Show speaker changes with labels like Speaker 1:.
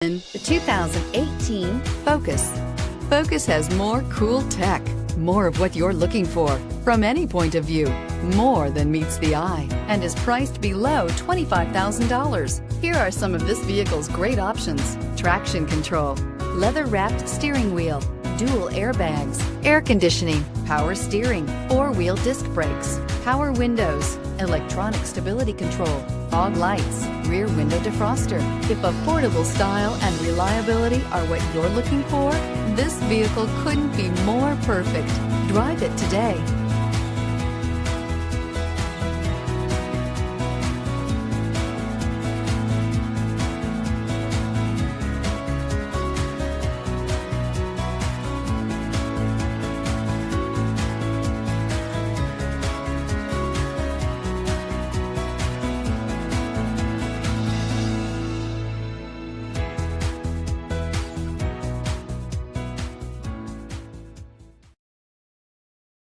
Speaker 1: The 2018 Focus. Focus has more cool tech, more of what you're looking for from any point of view, more than meets the eye, and is priced below $25,000. Here are some of this vehicle's great options: traction control, leather-wrapped steering wheel, dual airbags, air conditioning, power steering, four-wheel disc brakes, power windows, electronic stability control, fog lights, rear window defroster. If affordable style and reliability are what you're looking for, this vehicle couldn't be more perfect. Drive it today.